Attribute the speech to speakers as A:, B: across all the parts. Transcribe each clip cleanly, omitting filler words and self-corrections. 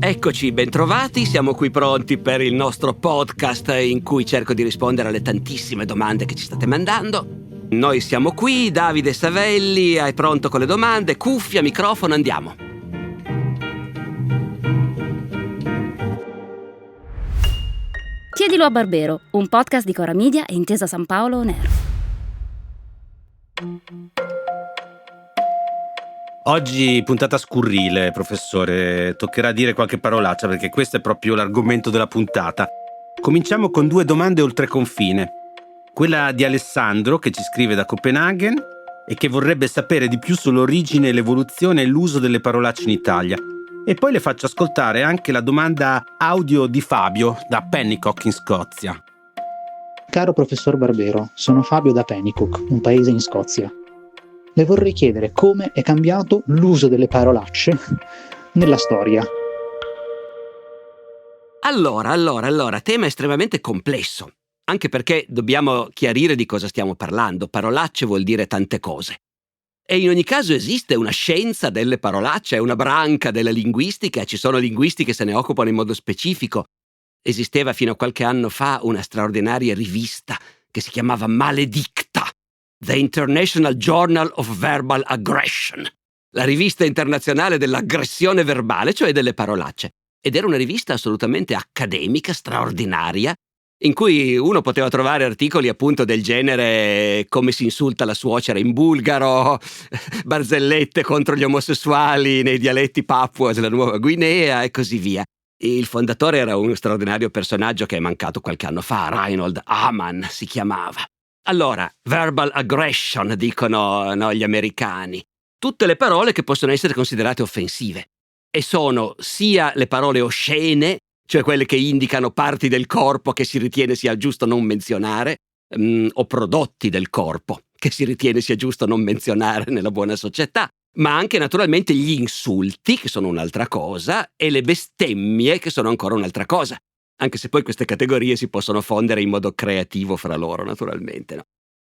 A: Eccoci, bentrovati, siamo qui pronti per il nostro podcast in cui cerco di rispondere alle tantissime domande che ci state mandando. Noi siamo qui, Davide Savelli, è pronto con le domande, cuffia, microfono, andiamo.
B: Chiedilo a Barbero, un podcast di Cora Media e Intesa San Paolo On Air.
C: Oggi puntata scurrile, professore, toccherà dire qualche parolaccia perché questo è proprio l'argomento della puntata. Cominciamo con 2 domande oltre confine. Quella di Alessandro, che ci scrive da Copenaghen e che vorrebbe sapere di più sull'origine, l'evoluzione e l'uso delle parolacce in Italia. E poi le faccio ascoltare anche la domanda audio di Fabio da Pennycook in Scozia.
D: Caro professor Barbero, sono Fabio da Pennycook, un paese in Scozia. Le vorrei chiedere come è cambiato l'uso delle parolacce nella storia.
A: Allora, tema estremamente complesso, anche perché dobbiamo chiarire di cosa stiamo parlando. Parolacce vuol dire tante cose. E in ogni caso esiste una scienza delle parolacce, è una branca della linguistica, ci sono linguisti che se ne occupano in modo specifico. Esisteva fino a qualche anno fa una straordinaria rivista che si chiamava Maledicta, The International Journal of Verbal Aggression, la rivista internazionale dell'aggressione verbale, cioè delle parolacce. Ed era una rivista assolutamente accademica, straordinaria, in cui uno poteva trovare articoli appunto del genere come si insulta la suocera in bulgaro, barzellette contro gli omosessuali nei dialetti papua della Nuova Guinea e così via. Il fondatore era uno straordinario personaggio che è mancato qualche anno fa, Reinhold Amann si chiamava. Allora, verbal aggression, dicono gli americani. Tutte le parole che possono essere considerate offensive. E sono sia le parole oscene, cioè quelle che indicano parti del corpo che si ritiene sia giusto non menzionare, o prodotti del corpo che si ritiene sia giusto non menzionare nella buona società, ma anche naturalmente gli insulti, che sono un'altra cosa, e le bestemmie, che sono ancora un'altra cosa. Anche se poi queste categorie si possono fondere in modo creativo fra loro, naturalmente, no?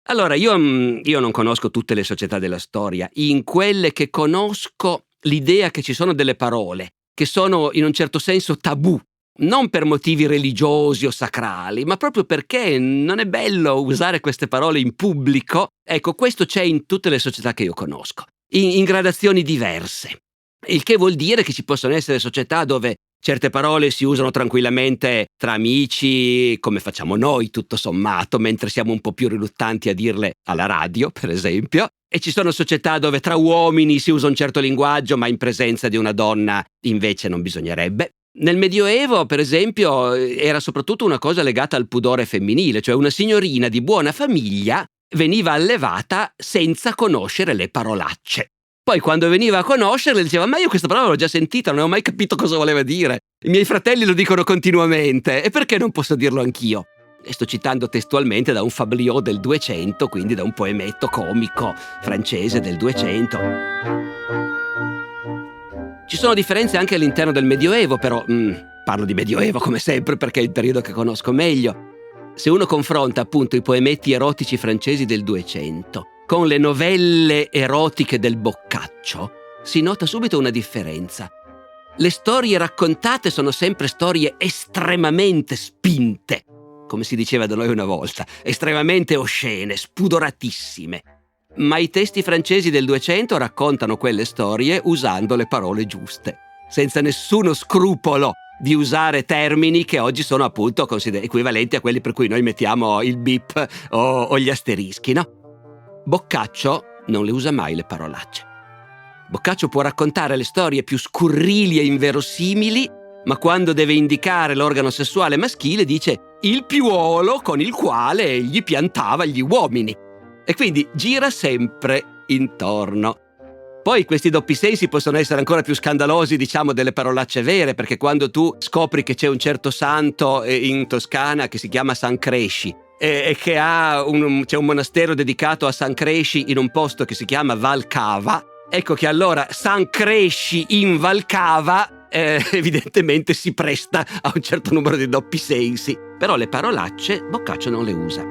A: Allora, io non conosco tutte le società della storia. In quelle che conosco, l'idea che ci sono delle parole che sono in un certo senso tabù, non per motivi religiosi o sacrali, ma proprio perché non è bello usare queste parole in pubblico. Ecco, questo c'è in tutte le società che io conosco, in gradazioni diverse. Il che vuol dire che ci possono essere società dove certe parole si usano tranquillamente tra amici, come facciamo noi tutto sommato, mentre siamo un po' più riluttanti a dirle alla radio, per esempio. E ci sono società dove tra uomini si usa un certo linguaggio, ma in presenza di una donna invece non bisognerebbe. Nel Medioevo, per esempio, era soprattutto una cosa legata al pudore femminile, cioè una signorina di buona famiglia veniva allevata senza conoscere le parolacce. Poi quando veniva a conoscerle diceva: ma io questa parola l'ho già sentita, non ho mai capito cosa voleva dire. I miei fratelli lo dicono continuamente, e perché non posso dirlo anch'io? E sto citando testualmente da un fabliau del 200, quindi da un poemetto comico francese del 200. Ci sono differenze anche all'interno del Medioevo, però parlo di Medioevo come sempre perché è il periodo che conosco meglio. Se uno confronta appunto i poemetti erotici francesi del 200 con le novelle erotiche del Boccaccio, si nota subito una differenza. Le storie raccontate sono sempre storie estremamente spinte, come si diceva da noi una volta, estremamente oscene, spudoratissime. Ma i testi francesi del 200 raccontano quelle storie usando le parole giuste, senza nessuno scrupolo di usare termini che oggi sono appunto equivalenti a quelli per cui noi mettiamo il bip o gli asterischi, no? Boccaccio non le usa mai le parolacce. Boccaccio può raccontare le storie più scurrili e inverosimili, ma quando deve indicare l'organo sessuale maschile dice il piuolo con il quale egli piantava gli uomini. E quindi gira sempre intorno. Poi questi doppi sensi possono essere ancora più scandalosi, diciamo, delle parolacce vere, perché quando tu scopri che c'è un certo santo in Toscana che si chiama San Cresci e che c'è un monastero dedicato a San Cresci in un posto che si chiama Val Cava, ecco che allora San Cresci in Val Cava evidentemente si presta a un certo numero di doppi sensi. Però le parolacce Boccaccio non le usa.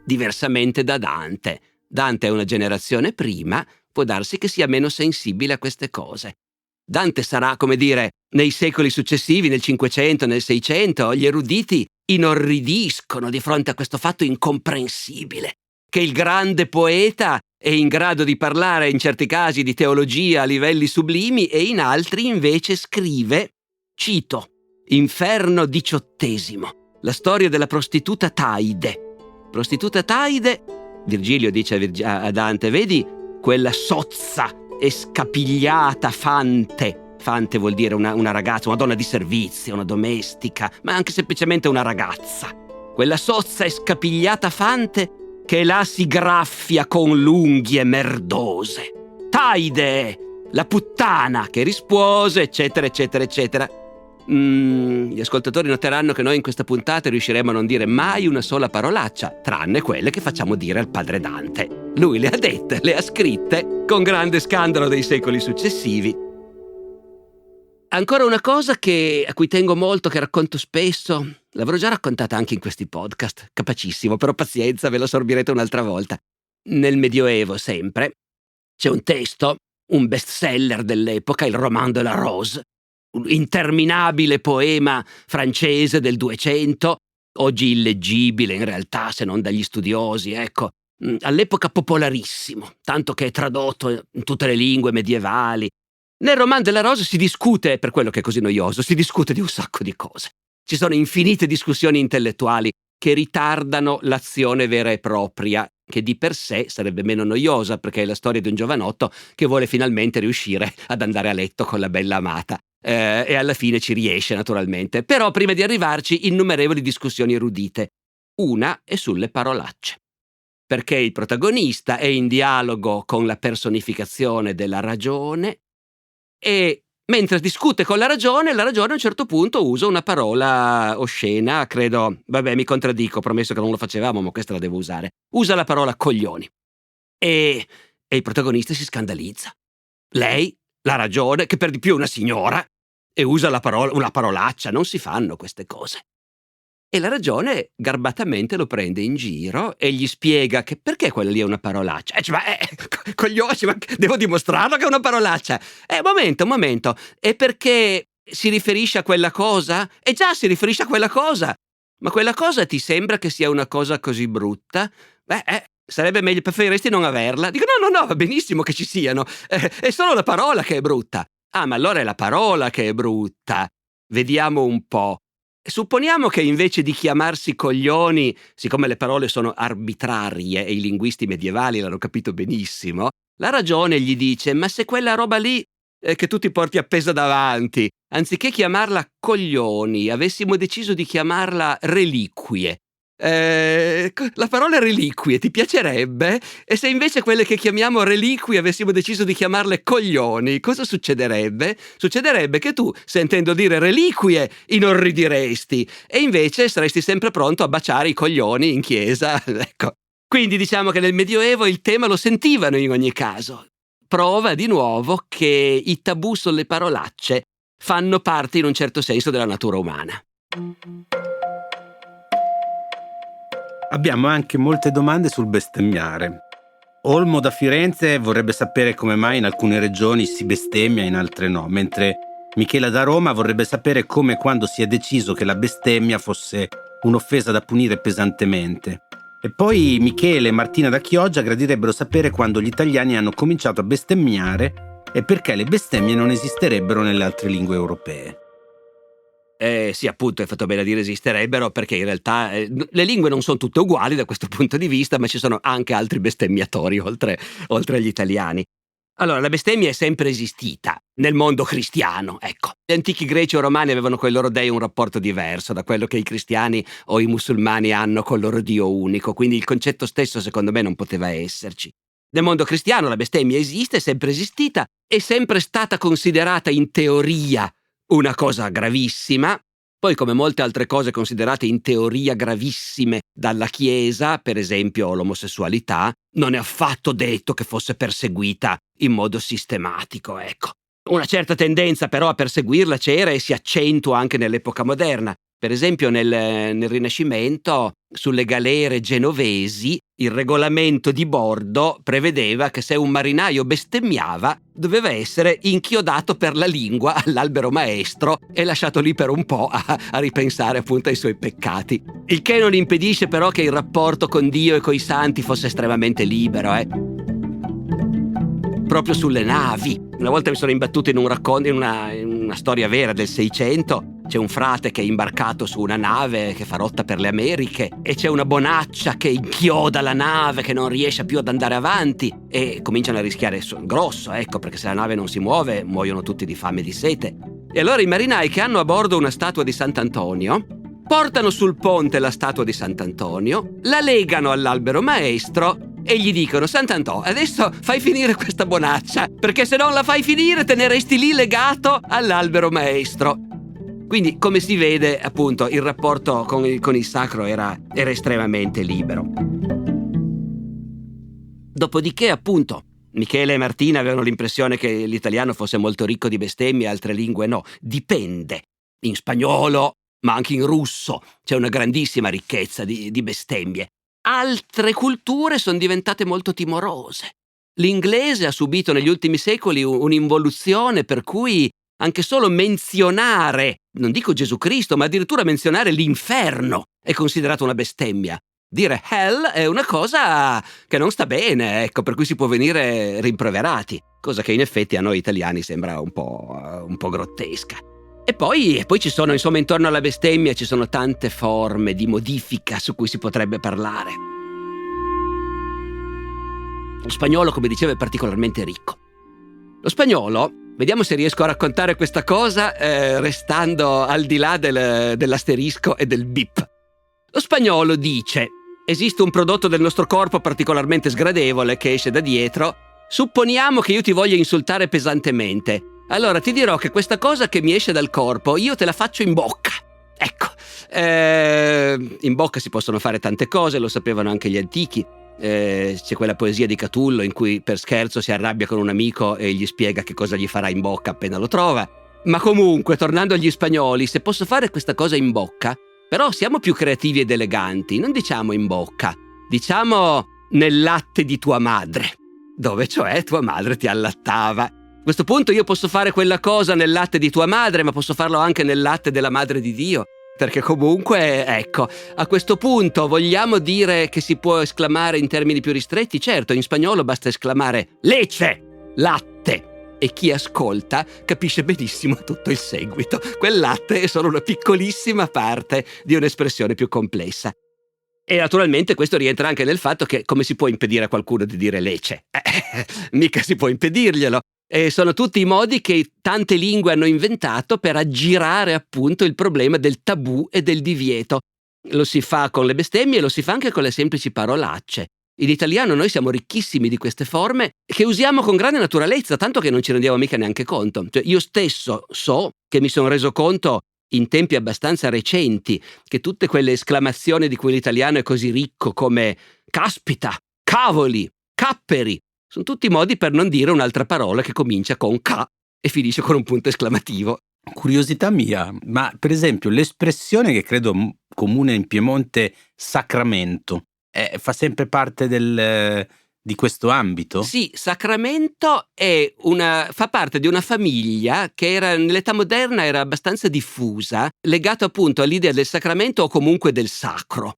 A: Diversamente da Dante. Dante è una generazione prima, può darsi che sia meno sensibile a queste cose. Dante sarà, come dire, nei secoli successivi, nel 500, nel 600, gli eruditi inorridiscono di fronte a questo fatto incomprensibile, che il grande poeta è in grado di parlare in certi casi di teologia a livelli sublimi e in altri invece scrive, cito, Inferno 18, la storia della prostituta Taide. Prostituta Taide, Virgilio dice a Dante, vedi quella sozza e scapigliata fante. Fante vuol dire una ragazza, una donna di servizio, una domestica, ma anche semplicemente una ragazza. Quella sozza e scapigliata fante che là si graffia con l'unghie merdose. Taide, la puttana che rispose, eccetera, eccetera, eccetera. Gli ascoltatori noteranno che noi in questa puntata riusciremo a non dire mai una sola parolaccia, tranne quelle che facciamo dire al padre Dante. Lui le ha dette, le ha scritte, con grande scandalo dei secoli successivi. Ancora una cosa a cui tengo molto, che racconto spesso, l'avrò già raccontata anche in questi podcast, capacissimo, però pazienza, ve lo sorbirete un'altra volta. Nel Medioevo sempre c'è un testo, un bestseller dell'epoca, il Roman de la Rose, un interminabile poema francese del 200, oggi illeggibile in realtà se non dagli studiosi, ecco, all'epoca popolarissimo, tanto che è tradotto in tutte le lingue medievali. Nel Roman de la Rose si discute, per quello che è così noioso, si discute di un sacco di cose. Ci sono infinite discussioni intellettuali che ritardano l'azione vera e propria, che di per sé sarebbe meno noiosa, perché è la storia di un giovanotto che vuole finalmente riuscire ad andare a letto con la bella amata. E alla fine ci riesce, naturalmente. Però prima di arrivarci, innumerevoli discussioni erudite. Una è sulle parolacce. Perché il protagonista è in dialogo con la personificazione della ragione e mentre discute con la ragione a un certo punto usa una parola oscena, credo, vabbè mi contraddico, promesso che non lo facevamo, ma questa la devo usare. Usa la parola coglioni. E il protagonista si scandalizza. Lei, la ragione, che per di più è una signora, e usa una parolaccia, non si fanno queste cose. E la ragione garbatamente lo prende in giro e gli spiega che perché quella lì è una parolaccia. Coglioni, ma devo dimostrarlo che è una parolaccia. Momento. E perché si riferisce a quella cosa? Già, si riferisce a quella cosa. Ma quella cosa ti sembra che sia una cosa così brutta? Sarebbe meglio, preferiresti non averla? Dico, no, va benissimo che ci siano. È solo la parola che è brutta. Ah, ma allora è la parola che è brutta. Vediamo un po'. Supponiamo che invece di chiamarsi coglioni, siccome le parole sono arbitrarie e i linguisti medievali l'hanno capito benissimo, la ragione gli dice: ma se quella roba lì che tu ti porti appesa davanti, anziché chiamarla coglioni, avessimo deciso di chiamarla reliquie, la parola reliquie ti piacerebbe? E se invece quelle che chiamiamo reliquie avessimo deciso di chiamarle coglioni, cosa succederebbe? Succederebbe che tu, sentendo dire reliquie, inorridiresti e invece saresti sempre pronto a baciare i coglioni in chiesa. Ecco. Quindi diciamo che nel Medioevo il tema lo sentivano in ogni caso. Prova di nuovo che i tabù sulle parolacce fanno parte in un certo senso della natura umana.
C: Abbiamo anche molte domande sul bestemmiare. Olmo da Firenze vorrebbe sapere come mai in alcune regioni si bestemmia e in altre no, mentre Michela da Roma vorrebbe sapere come e quando si è deciso che la bestemmia fosse un'offesa da punire pesantemente. E poi Michele e Martina da Chioggia gradirebbero sapere quando gli italiani hanno cominciato a bestemmiare e perché le bestemmie non esisterebbero nelle altre lingue europee.
A: Sì, appunto, hai fatto bene a dire esisterebbero, perché in realtà le lingue non sono tutte uguali da questo punto di vista, ma ci sono anche altri bestemmiatori oltre agli italiani. Allora, la bestemmia è sempre esistita nel mondo cristiano, ecco. Gli antichi greci o romani avevano con i loro dei un rapporto diverso da quello che i cristiani o i musulmani hanno col loro Dio unico, quindi il concetto stesso secondo me non poteva esserci. Nel mondo cristiano la bestemmia esiste, è sempre esistita, è sempre stata considerata in teoria una cosa gravissima, poi come molte altre cose considerate in teoria gravissime dalla Chiesa, per esempio l'omosessualità, non è affatto detto che fosse perseguita in modo sistematico, ecco. Una certa tendenza però a perseguirla c'era e si accentua anche nell'epoca moderna. Per esempio nel Rinascimento, sulle galere genovesi, Il regolamento di bordo prevedeva che se un marinaio bestemmiava doveva essere inchiodato per la lingua all'albero maestro e lasciato lì per un po' a ripensare appunto ai suoi peccati. Il che non impedisce però che il rapporto con Dio e coi santi fosse estremamente libero, Proprio sulle navi. Una volta mi sono imbattuto in un racconto, in una storia vera del 600. C'è un frate che è imbarcato su una nave che fa rotta per le Americhe e c'è una bonaccia che inchioda la nave, che non riesce più ad andare avanti e cominciano a rischiare grosso, perché se la nave non si muove muoiono tutti di fame e di sete. E allora i marinai, che hanno a bordo una statua di Sant'Antonio, portano sul ponte la statua di Sant'Antonio, la legano all'albero maestro e gli dicono: Sant'Antonio, adesso fai finire questa bonaccia, perché se non la fai finire te ne resti lì legato all'albero maestro. Quindi, come si vede, appunto, il rapporto con il sacro era estremamente libero. Dopodiché, appunto, Michele e Martina avevano l'impressione che l'italiano fosse molto ricco di bestemmie e altre lingue no. Dipende. In spagnolo, ma anche in russo, c'è una grandissima ricchezza di bestemmie. Altre culture sono diventate molto timorose. L'inglese ha subito negli ultimi secoli un'involuzione per cui anche solo menzionare, non dico Gesù Cristo, ma addirittura menzionare l'inferno è considerato una bestemmia. Dire hell è una cosa che non sta bene, per cui si può venire rimproverati, cosa che in effetti a noi italiani sembra un po' grottesca. E poi ci sono, insomma, intorno alla bestemmia ci sono tante forme di modifica su cui si potrebbe parlare. Lo spagnolo, come dicevo, è particolarmente ricco. Lo spagnolo, vediamo se riesco a raccontare questa cosa restando al di là dell'asterisco e del bip. Lo spagnolo dice: esiste un prodotto del nostro corpo particolarmente sgradevole che esce da dietro. Supponiamo che io ti voglia insultare pesantemente. Allora ti dirò che questa cosa che mi esce dal corpo io te la faccio in bocca. Ecco, in bocca si possono fare tante cose, lo sapevano anche gli antichi. C'è quella poesia di Catullo in cui per scherzo si arrabbia con un amico e gli spiega che cosa gli farà in bocca appena lo trova. Ma comunque, tornando agli spagnoli, se posso fare questa cosa in bocca, però siamo più creativi ed eleganti, non diciamo in bocca, diciamo nel latte di tua madre, dove cioè tua madre ti allattava. A questo punto io posso fare quella cosa nel latte di tua madre, ma posso farlo anche nel latte della madre di Dio. Perché comunque, a questo punto vogliamo dire che si può esclamare in termini più ristretti? Certo, in spagnolo basta esclamare leche, latte, e chi ascolta capisce benissimo tutto il seguito. Quel latte è solo una piccolissima parte di un'espressione più complessa. E naturalmente questo rientra anche nel fatto che come si può impedire a qualcuno di dire lece? Mica si può impedirglielo. E sono tutti i modi che tante lingue hanno inventato per aggirare appunto il problema del tabù e del divieto. Lo si fa con le bestemmie e lo si fa anche con le semplici parolacce. In italiano noi siamo ricchissimi di queste forme che usiamo con grande naturalezza, tanto che non ci rendiamo mica neanche conto. Cioè, io stesso so che mi sono reso conto in tempi abbastanza recenti che tutte quelle esclamazioni di cui l'italiano è così ricco, come caspita, cavoli, capperi, sono tutti modi per non dire un'altra parola che comincia con K e finisce con un punto esclamativo.
C: Curiosità mia, ma per esempio l'espressione che credo comune in Piemonte, sacramento, fa sempre parte di questo ambito?
A: Sì, sacramento fa parte di una famiglia che nell'età moderna era abbastanza diffusa, legato appunto all'idea del sacramento o comunque del sacro.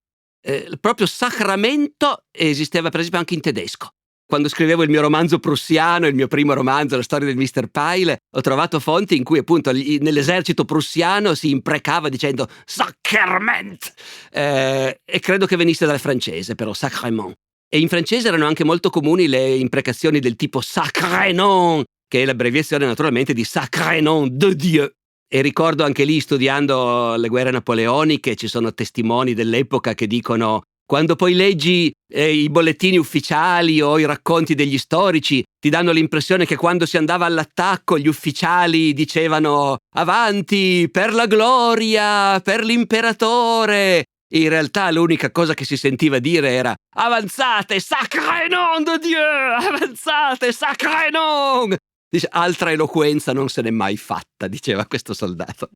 A: Proprio sacramento esisteva per esempio anche in tedesco. Quando scrivevo il mio romanzo prussiano, il mio primo romanzo, la storia del Mr. Pyle, ho trovato fonti in cui appunto nell'esercito prussiano si imprecava dicendo sacrament, e credo che venisse dal francese, però sacrement. E in francese erano anche molto comuni le imprecazioni del tipo sacré nom, che è l'abbreviazione naturalmente di sacré nom de Dieu. E ricordo anche lì, studiando le guerre napoleoniche, ci sono testimoni dell'epoca che dicono: quando poi leggi i bollettini ufficiali o i racconti degli storici, ti danno l'impressione che quando si andava all'attacco gli ufficiali dicevano avanti, per la gloria, per l'imperatore. In realtà l'unica cosa che si sentiva dire era avanzate, sacré nom de Dieu, avanzate, sacré nom. Dice, altra eloquenza non se n'è mai fatta, diceva questo soldato.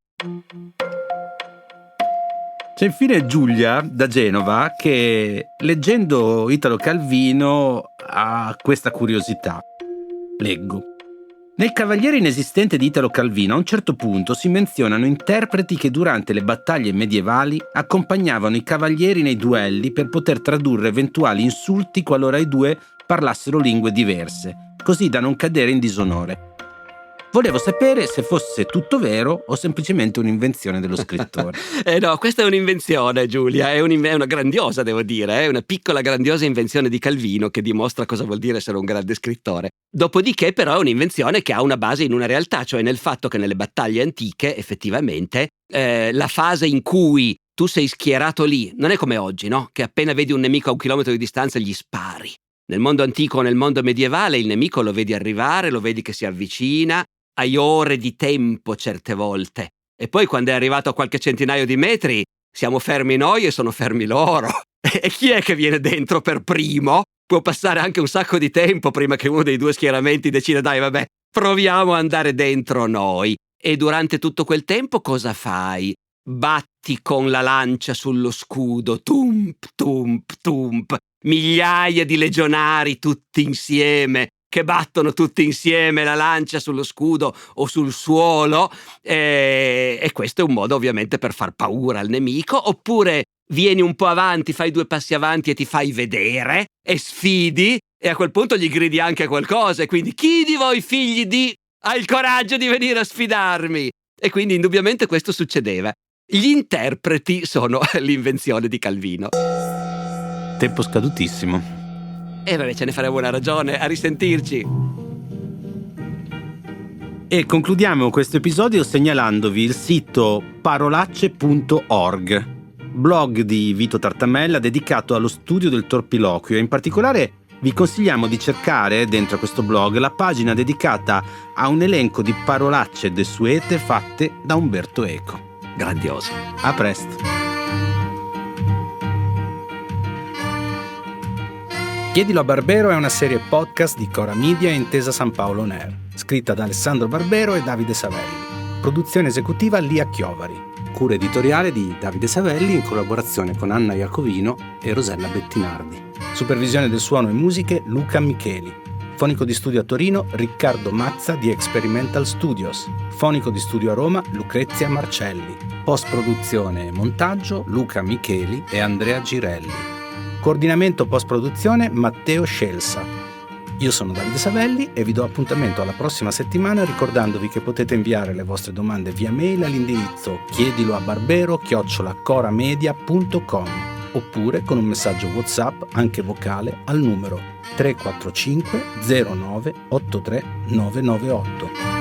C: C'è infine Giulia da Genova che, leggendo Italo Calvino, ha questa curiosità. Leggo. Nel Cavaliere inesistente di Italo Calvino a un certo punto si menzionano interpreti che durante le battaglie medievali accompagnavano i cavalieri nei duelli per poter tradurre eventuali insulti qualora i due parlassero lingue diverse, così da non cadere in disonore. Volevo sapere se fosse tutto vero o semplicemente un'invenzione dello scrittore.
A: No, questa è un'invenzione, Giulia, è una grandiosa, devo dire, è una piccola grandiosa invenzione di Calvino che dimostra cosa vuol dire essere un grande scrittore. Dopodiché però è un'invenzione che ha una base in una realtà, cioè nel fatto che nelle battaglie antiche effettivamente la fase in cui tu sei schierato lì non è come oggi, no? Che appena vedi un nemico a 1 chilometro di distanza gli spari. Nel mondo antico o nel mondo medievale il nemico lo vedi arrivare, lo vedi che si avvicina, hai ore di tempo certe volte, e poi quando è arrivato a qualche centinaio di metri siamo fermi noi e sono fermi loro. E chi è che viene dentro per primo? Può passare anche un sacco di tempo prima che uno dei due schieramenti decida dai vabbè, proviamo ad andare dentro noi. E durante tutto quel tempo cosa fai? Batti con la lancia sullo scudo, tump, tump, tump, migliaia di legionari tutti insieme che battono tutti insieme la lancia sullo scudo o sul suolo, e questo è un modo ovviamente per far paura al nemico. Oppure vieni un po' avanti, fai 2 passi avanti e ti fai vedere e sfidi, e a quel punto gli gridi anche qualcosa, e quindi chi di voi figli di ha il coraggio di venire a sfidarmi? E quindi indubbiamente questo succedeva. Gli interpreti sono l'invenzione di Calvino.
C: Tempo scadutissimo.
A: E vabbè, ce ne faremo una ragione, a risentirci.
C: E concludiamo questo episodio segnalandovi il sito parolacce.org, blog di Vito Tartamella dedicato allo studio del torpiloquio, e in particolare vi consigliamo di cercare dentro questo blog la pagina dedicata a un elenco di parolacce desuete fatte da Umberto Eco.
A: Grandioso.
C: A presto.
E: Chiedilo a Barbero è una serie podcast di Cora Media e Intesa San Paolo On Air, scritta da Alessandro Barbero e Davide Savelli. Produzione esecutiva Lia Chiovari. Cura editoriale di Davide Savelli in collaborazione con Anna Iacovino e Rosella Bettinardi. Supervisione del suono e musiche Luca Micheli. Fonico di studio a Torino Riccardo Mazza di Experimental Studios. Fonico di studio a Roma Lucrezia Marcelli. Post-produzione e montaggio Luca Micheli e Andrea Girelli. Coordinamento post-produzione Matteo Scelsa. Io sono Davide Savelli e vi do appuntamento alla prossima settimana ricordandovi che potete inviare le vostre domande via mail all'indirizzo chiediloabarbero@coramedia.com oppure con un messaggio WhatsApp anche vocale al numero 345 09 83 998.